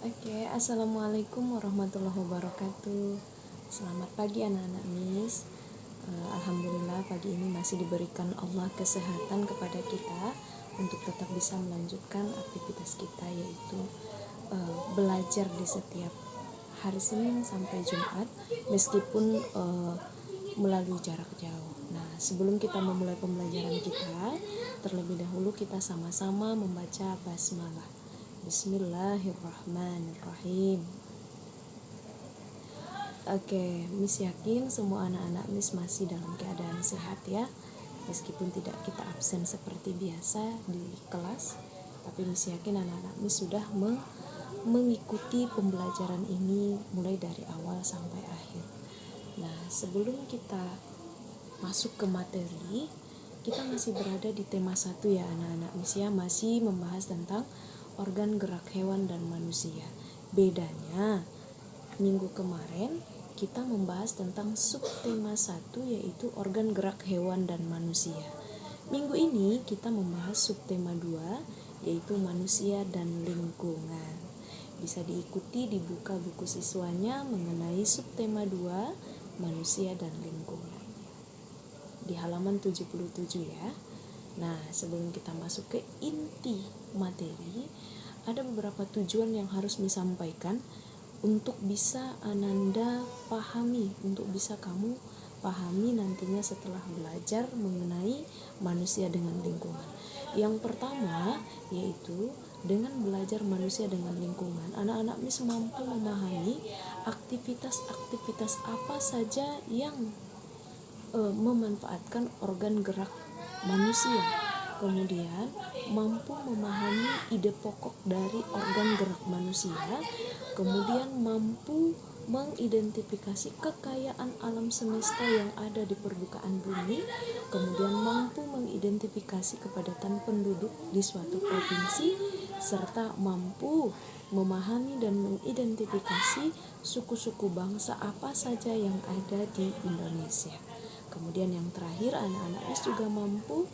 Oke, assalamualaikum warahmatullahi wabarakatuh. Selamat pagi anak-anak Miss. Alhamdulillah pagi ini masih diberikan Allah kesehatan kepada kita untuk tetap bisa melanjutkan aktivitas kita, yaitu belajar di setiap hari Senin sampai Jumat meskipun melalui jarak jauh. Nah, sebelum kita memulai pembelajaran kita, terlebih dahulu kita sama-sama membaca basmalah. Bismillahirrahmanirrahim. Oke, Miss yakin semua anak-anak Miss masih dalam keadaan sehat ya. Meskipun tidak kita absen seperti biasa di kelas, tapi Miss yakin anak-anak Miss sudah mengikuti pembelajaran ini mulai dari awal sampai akhir. Nah, sebelum kita masuk ke materi, kita masih berada di tema 1 ya anak-anak Miss ya, masih membahas tentang organ gerak hewan dan manusia. Bedanya, minggu kemarin kita membahas tentang subtema 1 yaitu organ gerak hewan dan manusia. Minggu ini kita membahas subtema 2 yaitu manusia dan lingkungan. Bisa diikuti di buka buku siswanya mengenai subtema 2 manusia dan lingkungan. Di halaman 77 ya. Nah, sebelum kita masuk ke inti materi, ada beberapa tujuan yang harus disampaikan untuk bisa Ananda pahami, untuk bisa kamu pahami nantinya setelah belajar mengenai manusia dengan lingkungan. Yang pertama yaitu dengan belajar manusia dengan lingkungan, anak-anak Miss mampu memahami aktivitas-aktivitas apa saja yang memanfaatkan organ gerak manusia. Kemudian mampu memahami ide pokok dari organ gerak manusia. Kemudian mampu mengidentifikasi kekayaan alam semesta yang ada di permukaan bumi. Kemudian mampu mengidentifikasi kepadatan penduduk di suatu provinsi, serta mampu memahami dan mengidentifikasi suku-suku bangsa apa saja yang ada di Indonesia. Kemudian yang terakhir, anak-anak Miss juga mampu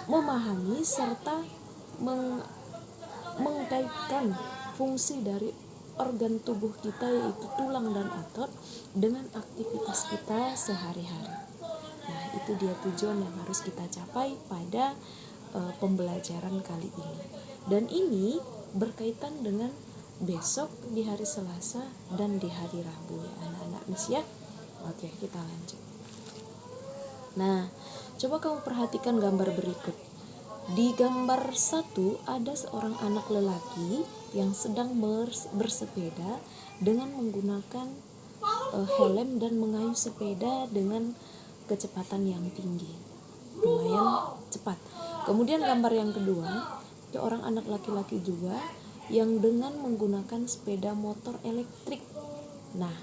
memahami serta mengkaitkan fungsi dari organ tubuh kita yaitu tulang dan otot dengan aktivitas kita sehari-hari. Nah, itu dia tujuan yang harus kita capai pada pembelajaran kali ini. Dan ini berkaitan dengan besok di hari Selasa dan di hari Rabu ya anak-anak Miss ya. Oke, kita lanjut. Nah, coba kamu perhatikan gambar berikut. Di gambar 1 ada seorang anak lelaki yang sedang bersepeda dengan menggunakan helm dan mengayuh sepeda dengan kecepatan yang tinggi, lumayan cepat. Kemudian gambar yang kedua, ada orang anak laki-laki juga yang dengan menggunakan sepeda motor elektrik. Nah,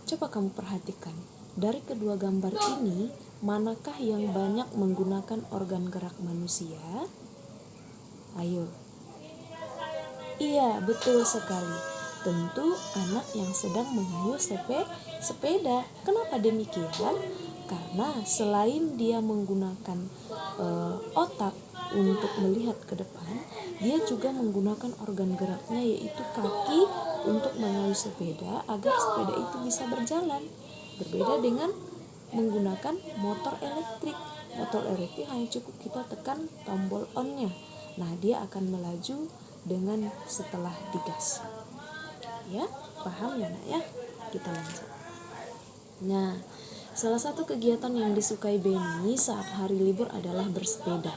coba kamu perhatikan, dari kedua gambar ini, manakah yang banyak menggunakan organ gerak manusia? Ayo. Iya, betul sekali. Tentu anak yang sedang mengayuh sepeda. Kenapa demikian? Karena selain dia menggunakan otak untuk melihat ke depan, dia juga menggunakan organ geraknya yaitu kaki untuk mengayuh sepeda agar sepeda itu bisa berjalan. Berbeda dengan menggunakan motor elektrik. Motor elektrik hanya cukup kita tekan tombol on-nya. Nah, dia akan melaju dengan setelah digas. Ya, paham ya nak ya? Kita lanjut. Nah, salah satu kegiatan yang disukai Benny saat hari libur adalah bersepeda,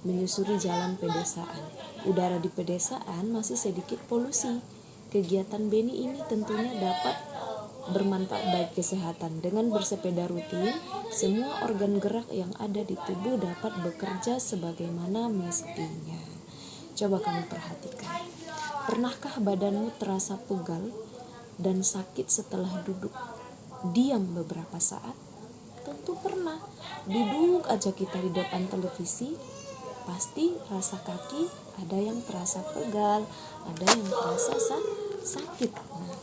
menyusuri jalan pedesaan. Udara di pedesaan masih sedikit polusi. Kegiatan Benny ini tentunya dapat bermanfaat bagi kesehatan. Dengan bersepeda rutin, semua organ gerak yang ada di tubuh dapat bekerja sebagaimana mestinya. Coba kamu perhatikan. Pernahkah badanmu terasa pegal dan sakit setelah duduk diam beberapa saat? Tentu pernah. Duduk aja kita di depan televisi, pasti rasa kaki ada yang terasa pegal, ada yang terasa sakit. Nah,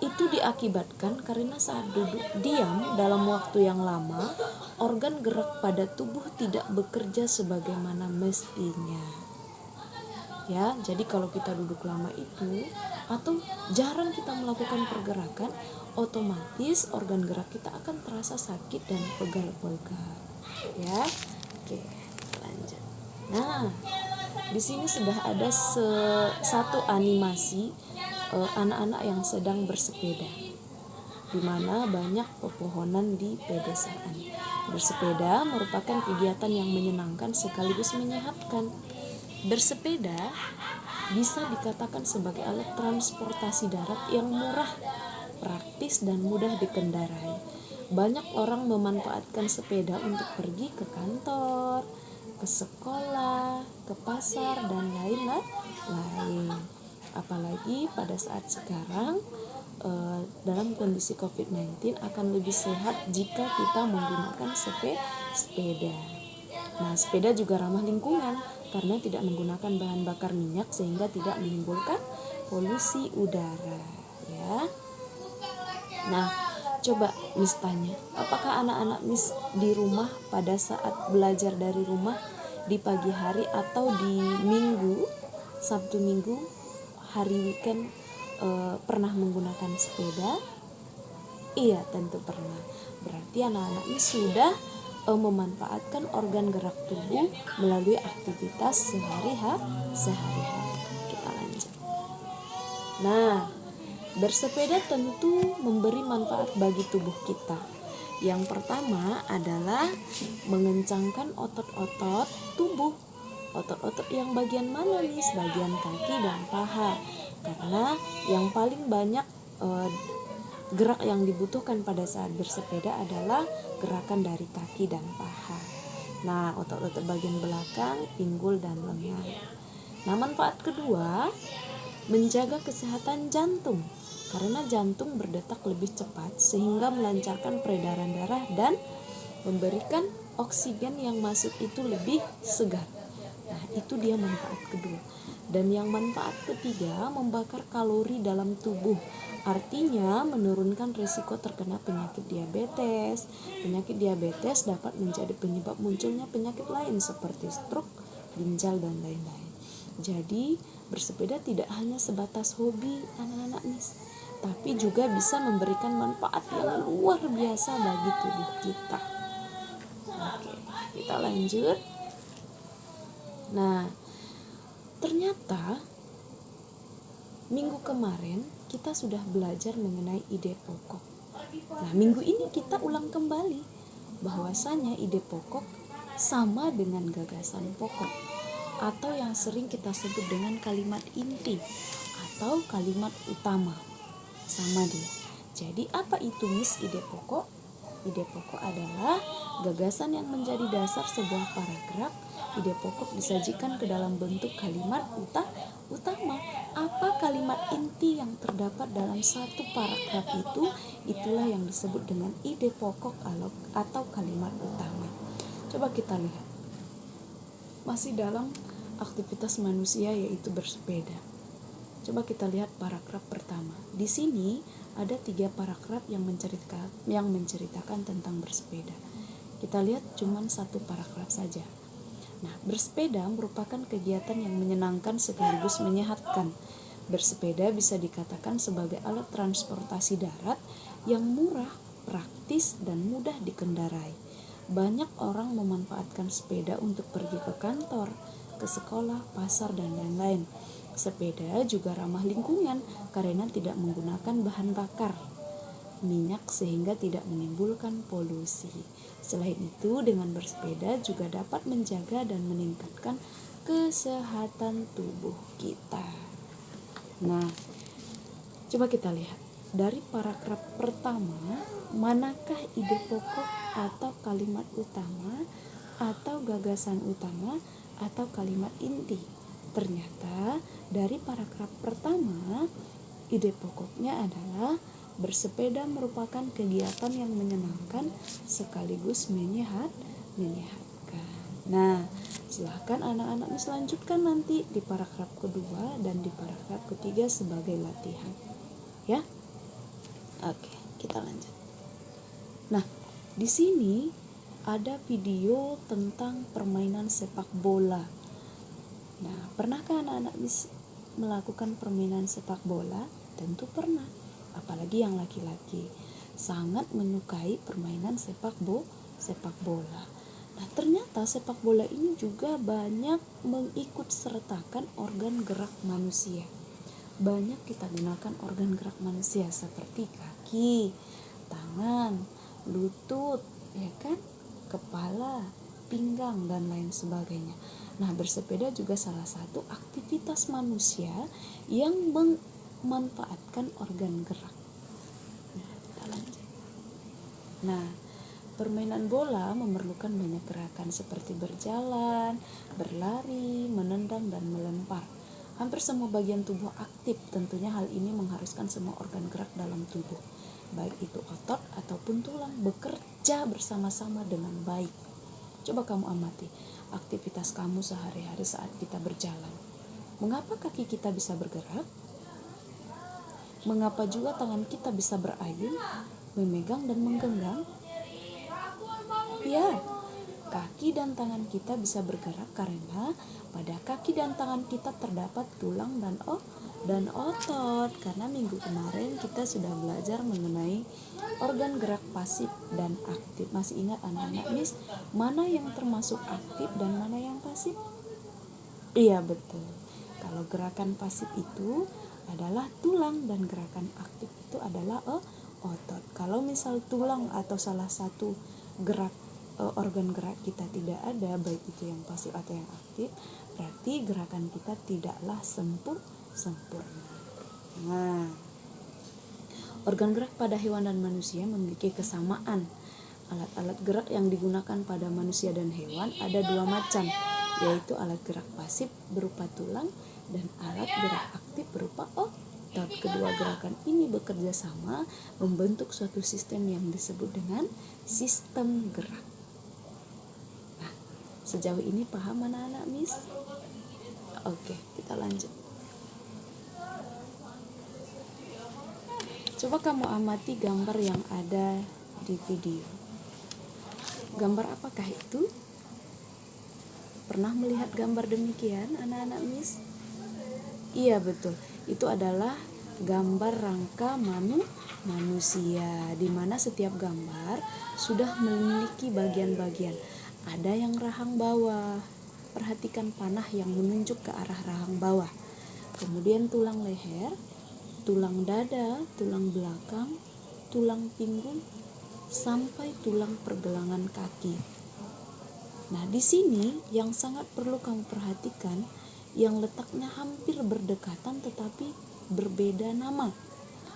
itu diakibatkan karena saat duduk diam dalam waktu yang lama, organ gerak pada tubuh tidak bekerja sebagaimana mestinya. Ya, jadi kalau kita duduk lama itu atau jarang kita melakukan pergerakan, otomatis organ gerak kita akan terasa sakit dan pegal-pegal. Ya, oke, lanjut. Nah, di sini sudah ada satu animasi anak-anak yang sedang bersepeda, di mana banyak pepohonan di pedesaan. Bersepeda merupakan kegiatan yang menyenangkan sekaligus menyehatkan. Bersepeda bisa dikatakan sebagai alat transportasi darat yang murah, praktis, dan mudah dikendarai. Banyak orang memanfaatkan sepeda untuk pergi ke kantor, ke sekolah, ke pasar, dan lain-lain. Apalagi pada saat sekarang dalam kondisi COVID-19 akan lebih sehat jika kita menggunakan sepeda. Nah, sepeda juga ramah lingkungan karena tidak menggunakan bahan bakar minyak sehingga tidak menimbulkan polusi udara, ya. Nah, coba Miss tanya, apakah anak-anak Miss di rumah pada saat belajar dari rumah di pagi hari atau di minggu, Sabtu Minggu, hari weekend pernah menggunakan sepeda? Iya, tentu pernah. Berarti anak-anak Miss sudah memanfaatkan organ gerak tubuh melalui aktivitas sehari-hari. Kita lanjut. Nah, bersepeda tentu memberi manfaat bagi tubuh kita. Yang pertama adalah mengencangkan otot-otot tubuh. Otot-otot yang bagian mana nih? Bagian kaki dan paha. Karena yang paling banyak gerak yang dibutuhkan pada saat bersepeda adalah gerakan dari kaki dan paha. Nah, otot-otot bagian belakang, pinggul, dan lengan. Nah, manfaat kedua, menjaga kesehatan jantung. Karena jantung berdetak lebih cepat sehingga melancarkan peredaran darah dan memberikan oksigen yang masuk itu lebih segar. Nah, itu dia manfaat kedua. Dan yang manfaat ketiga, membakar kalori dalam tubuh. Artinya menurunkan risiko terkena penyakit diabetes. Penyakit diabetes dapat menjadi penyebab munculnya penyakit lain seperti stroke, ginjal, dan lain-lain. Jadi bersepeda tidak hanya sebatas hobi anak-anak Miss, tapi juga bisa memberikan manfaat yang luar biasa bagi tubuh kita. Oke, kita lanjut. Nah, ternyata minggu kemarin kita sudah belajar mengenai ide pokok. Nah, minggu ini kita ulang kembali bahwasanya ide pokok sama dengan gagasan pokok, atau yang sering kita sebut dengan kalimat inti atau kalimat utama. Sama dia. Jadi apa itu Miss ide pokok? Ide pokok adalah gagasan yang menjadi dasar sebuah paragraf. Ide pokok disajikan ke dalam bentuk kalimat utama. Apa kalimat inti yang terdapat dalam satu paragraf itu? Itulah yang disebut dengan ide pokok atau kalimat utama. Coba kita lihat. Masih dalam aktivitas manusia yaitu bersepeda. Coba kita lihat paragraf pertama. Di sini ada 3 paragraf yang menceritakan tentang bersepeda. Kita lihat cuma 1 paragraf saja. Nah, bersepeda merupakan kegiatan yang menyenangkan sekaligus menyehatkan. Bersepeda bisa dikatakan sebagai alat transportasi darat yang murah, praktis, dan mudah dikendarai. Banyak orang memanfaatkan sepeda untuk pergi ke kantor, ke sekolah, pasar, dan lain-lain. Sepeda juga ramah lingkungan karena tidak menggunakan bahan bakar minyak sehingga tidak menimbulkan polusi. Selain itu, dengan bersepeda juga dapat menjaga dan meningkatkan kesehatan tubuh kita. Nah, coba kita lihat dari paragraf pertama, manakah ide pokok atau kalimat utama atau gagasan utama atau kalimat inti? Ternyata dari paragraf pertama, ide pokoknya adalah bersepeda merupakan kegiatan yang menyenangkan sekaligus menyehatkan. Nah, silahkan anak-anak Miss lanjutkan nanti di paragraf kedua dan di paragraf ketiga sebagai latihan. Ya, oke, kita lanjut. Nah, di sini ada video tentang permainan sepak bola. Nah, pernahkah anak-anak melakukan permainan sepak bola? Tentu pernah, apalagi yang laki-laki sangat menyukai permainan sepak bola. Nah, ternyata sepak bola ini juga banyak mengikut sertakan organ gerak manusia. Banyak kita gunakan organ gerak manusia seperti kaki, tangan, lutut, ya kan, kepala, pinggang, dan lain sebagainya. Nah, bersepeda juga salah satu aktivitas manusia yang memanfaatkan organ gerak. Nah, permainan bola memerlukan banyak gerakan seperti berjalan, berlari, menendang, dan melempar. Hampir semua bagian tubuh aktif, tentunya hal ini mengharuskan semua organ gerak dalam tubuh, baik itu otot ataupun tulang, bekerja bersama-sama dengan baik. Coba kamu amati aktivitas kamu sehari-hari saat kita berjalan. Mengapa kaki kita bisa bergerak? Mengapa juga tangan kita bisa berayun, memegang dan menggenggam? Ya, kaki dan tangan kita bisa bergerak karena pada kaki dan tangan kita terdapat tulang dan otot. Karena minggu kemarin kita sudah belajar mengenai organ gerak pasif dan aktif. Masih ingat anak-anak Miss, mana yang termasuk aktif dan mana yang pasif? Iya, betul. Kalau gerakan pasif itu adalah tulang dan gerakan aktif itu adalah otot. Kalau misal tulang atau salah satu organ gerak kita tidak ada, baik itu yang pasif atau yang aktif, berarti gerakan kita tidaklah sempurna. Nah, organ gerak pada hewan dan manusia memiliki kesamaan. Alat-alat gerak yang digunakan pada manusia dan hewan ada dua macam, yaitu alat gerak pasif berupa tulang dan alat gerak aktif berupa otot. Kedua gerakan ini bekerja sama membentuk suatu sistem yang disebut dengan sistem gerak. Nah, sejauh ini paham anak-anak Miss? Oke, kita lanjut. Coba kamu amati gambar yang ada di video. Gambar apakah itu? Pernah melihat gambar demikian anak-anak Miss? Iya, betul. Itu adalah gambar rangka manusia, di mana setiap gambar sudah memiliki bagian-bagian. Ada yang rahang bawah. Perhatikan panah yang menunjuk ke arah rahang bawah. Kemudian tulang leher, tulang dada, tulang belakang, tulang pinggung, sampai tulang pergelangan kaki. Nah, di sini yang sangat perlu kamu perhatikan, yang letaknya hampir berdekatan tetapi berbeda nama,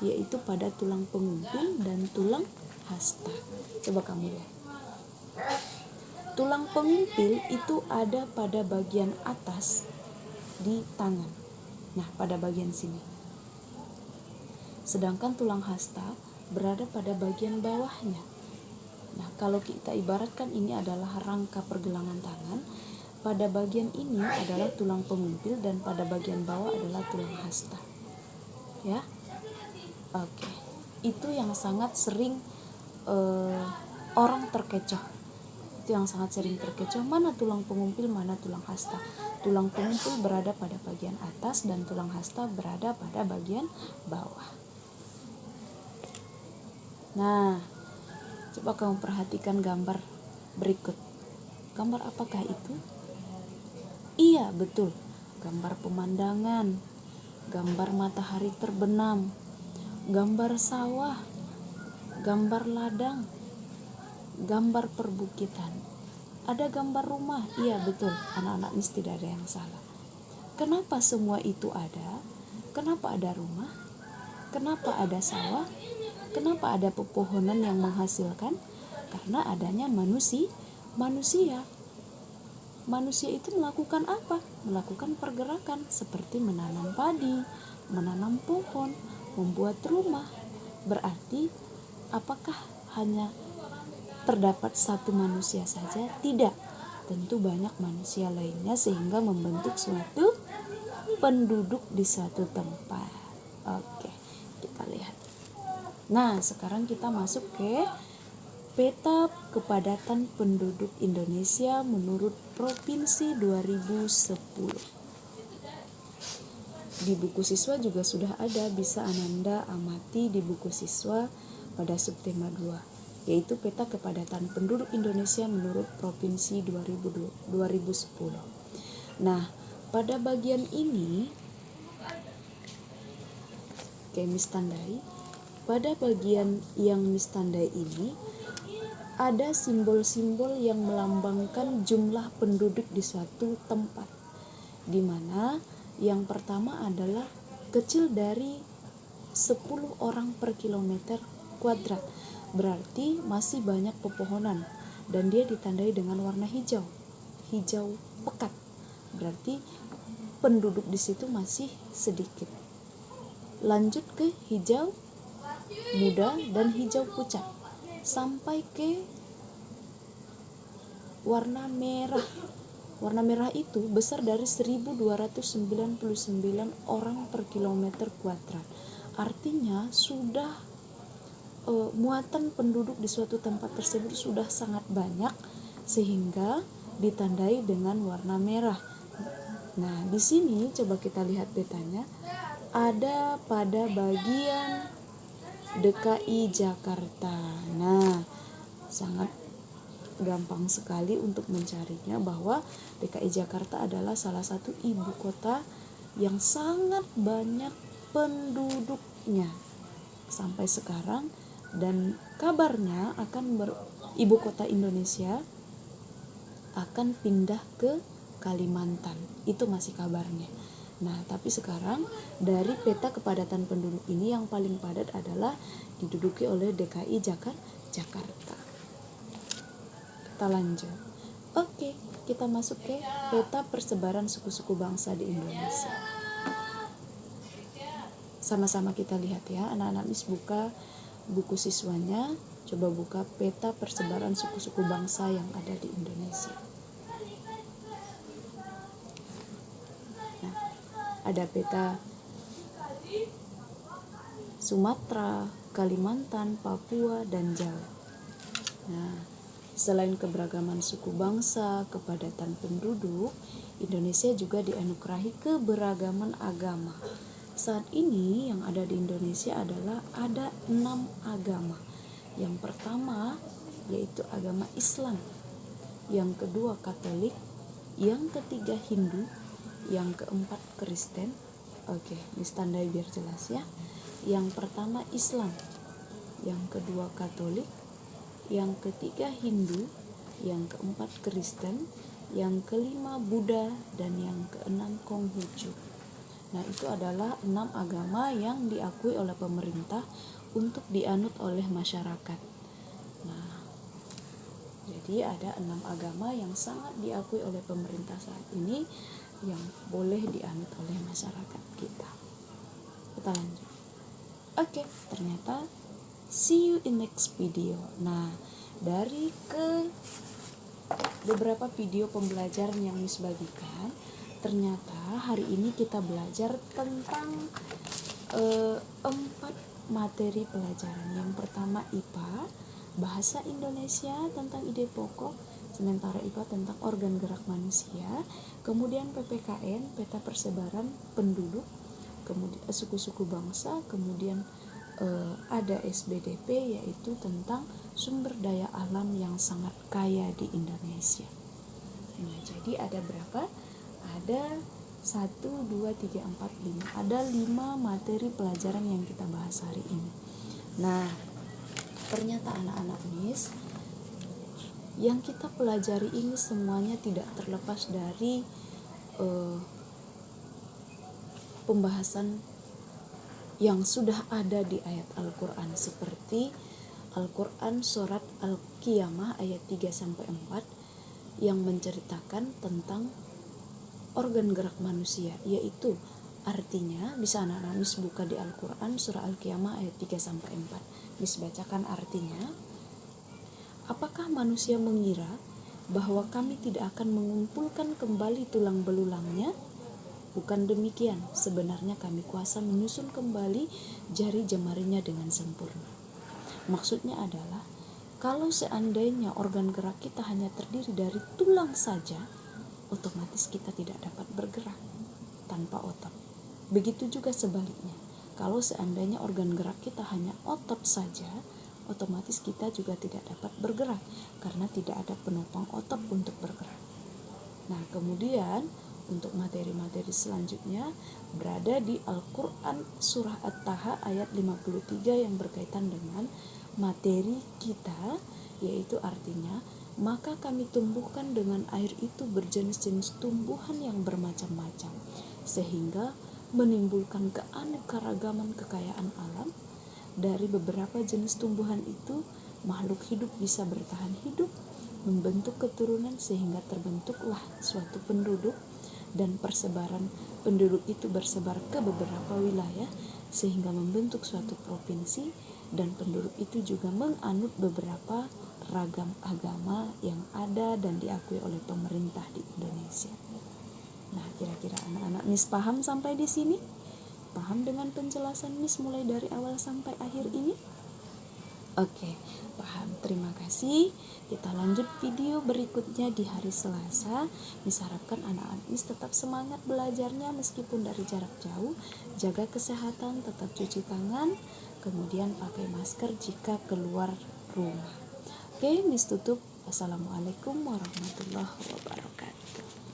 yaitu pada tulang pengumpil dan tulang hasta. Coba kamu lihat. Tulang pengumpil itu ada pada bagian atas di tangan. Nah, pada bagian sini. Sedangkan tulang hasta berada pada bagian bawahnya. Nah, kalau kita ibaratkan ini adalah rangka pergelangan tangan, pada bagian ini adalah tulang pengumpil dan pada bagian bawah adalah tulang hasta. Ya, oke. Itu yang sangat sering orang terkecoh. Itu yang sangat sering terkecoh, mana tulang pengumpil, mana tulang hasta. Tulang pengumpil berada pada bagian atas dan tulang hasta berada pada bagian bawah. Nah, coba kamu perhatikan gambar berikut. Gambar apakah itu? Iya, betul. Gambar pemandangan, gambar matahari terbenam, gambar sawah, gambar ladang, gambar perbukitan. Ada gambar rumah. Iya, betul. Anak-anak Miss tidak ada yang salah. Kenapa semua itu ada? Kenapa ada rumah? Kenapa ada sawah? Kenapa ada pepohonan yang menghasilkan? Karena adanya manusia. Manusia itu melakukan apa? Melakukan pergerakan seperti menanam padi, menanam pohon, membuat rumah. Berarti apakah hanya terdapat satu manusia saja? Tidak. Tentu banyak manusia lainnya sehingga membentuk suatu penduduk di suatu tempat. Oke, kita lihat. Nah, sekarang kita masuk ke Peta kepadatan penduduk Indonesia menurut Provinsi 2010. Di buku siswa juga sudah ada, bisa Ananda amati di buku siswa pada subtema 2, yaitu peta kepadatan penduduk Indonesia menurut Provinsi 2010. Nah, pada bagian ini Miss tandai, pada bagian yang Miss tandai ini ada simbol-simbol yang melambangkan jumlah penduduk di suatu tempat, di mana yang pertama adalah kecil dari 10 orang per kilometer kuadrat, berarti masih banyak pepohonan, dan dia ditandai dengan warna hijau pekat, berarti penduduk di situ masih sedikit. Lanjut ke hijau muda dan hijau pucat, sampai ke warna merah. Warna merah itu besar dari 1299 orang per kilometer kuadrat. Artinya sudah muatan penduduk di suatu tempat tersebut sudah sangat banyak, sehingga ditandai dengan warna merah. Nah, di sini coba kita lihat petanya. Ada pada bagian DKI Jakarta. Nah, sangat gampang sekali untuk mencarinya, bahwa DKI Jakarta adalah salah satu ibu kota yang sangat banyak penduduknya sampai sekarang, dan kabarnya ibu kota Indonesia akan pindah ke Kalimantan. Itu masih kabarnya. Nah, tapi sekarang dari peta kepadatan penduduk ini yang paling padat adalah diduduki oleh DKI Jakarta. Kita lanjut. Oke, kita masuk ke peta persebaran suku-suku bangsa di Indonesia. Sama-sama kita lihat ya, anak-anak Miss buka buku siswanya, coba buka peta persebaran suku-suku bangsa yang ada di Indonesia. Nah, ada peta Sumatera, Kalimantan, Papua, dan Jawa. Nah, selain keberagaman suku bangsa, kepadatan penduduk, Indonesia juga dianugerahi keberagaman agama. Saat ini yang ada di Indonesia adalah ada 6 agama. Yang pertama yaitu agama Islam, yang kedua Katolik, yang ketiga Hindu, yang keempat Kristen. Oke, Miss tandai biar jelas ya. Yang pertama Islam, yang kedua Katolik, yang ketiga Hindu, yang keempat Kristen, yang kelima Buddha, dan yang keenam Konghucu. Nah, itu adalah 6 agama yang diakui oleh pemerintah untuk dianut oleh masyarakat. Nah, jadi ada 6 agama yang sangat diakui oleh pemerintah saat ini yang boleh dianut oleh masyarakat kita. Kita lanjut. Oke, ternyata see you in next video. Nah, dari beberapa video pembelajaran yang Miss bagikan, ternyata hari ini kita belajar tentang 4 materi pelajaran. Yang pertama IPA, bahasa Indonesia tentang ide pokok, sementara IPA tentang organ gerak manusia, kemudian PPKN, peta persebaran penduduk, kemudian suku-suku bangsa, kemudian ada SBDP yaitu tentang sumber daya alam yang sangat kaya di Indonesia. Nah, jadi ada berapa? Ada 1, 2, 3, 4, 5. Ada 5 materi pelajaran yang kita bahas hari ini. Nah, ternyata anak-anak Miss, yang kita pelajari ini semuanya tidak terlepas dari pembahasan yang sudah ada di ayat Al-Quran, seperti Al-Quran surat Al-Qiyamah ayat 3-4 yang menceritakan tentang organ gerak manusia, yaitu artinya bisa anak-anak Miss buka di Al-Quran surah Al-Qiyamah ayat 3-4. Miss bacakan artinya. Apakah manusia mengira bahwa kami tidak akan mengumpulkan kembali tulang belulangnya? Bukan demikian, sebenarnya kami kuasa menyusun kembali jari jemarinya dengan sempurna. Maksudnya adalah Kalau seandainya organ gerak kita hanya terdiri dari tulang saja, otomatis kita tidak dapat bergerak tanpa otot. Begitu juga sebaliknya. Kalau seandainya organ gerak kita hanya otot saja, otomatis kita juga tidak dapat bergerak karena tidak ada penopang otot untuk bergerak. Nah, kemudian untuk materi-materi selanjutnya berada di Al-Quran surah At-Taha ayat 53 yang berkaitan dengan materi kita, yaitu artinya, maka kami tumbuhkan dengan air itu berjenis-jenis tumbuhan yang bermacam-macam, sehingga menimbulkan keanekaragaman kekayaan alam. Dari beberapa jenis tumbuhan itu, makhluk hidup bisa bertahan hidup, membentuk keturunan sehingga terbentuklah suatu penduduk, dan persebaran penduduk itu bersebar ke beberapa wilayah sehingga membentuk suatu provinsi, dan penduduk itu juga menganut beberapa ragam agama yang ada dan diakui oleh pemerintah di Indonesia. Nah, kira-kira anak-anak Miss paham sampai di sini? Paham dengan penjelasan Miss mulai dari awal sampai akhir ini? Oke, paham. Terima kasih. Kita lanjut video berikutnya di hari Selasa. Miss harapkan anak-anak Miss tetap semangat belajarnya meskipun dari jarak jauh. Jaga kesehatan, tetap cuci tangan, kemudian pakai masker jika keluar rumah. Oke, Miss tutup. Wassalamualaikum warahmatullahi wabarakatuh.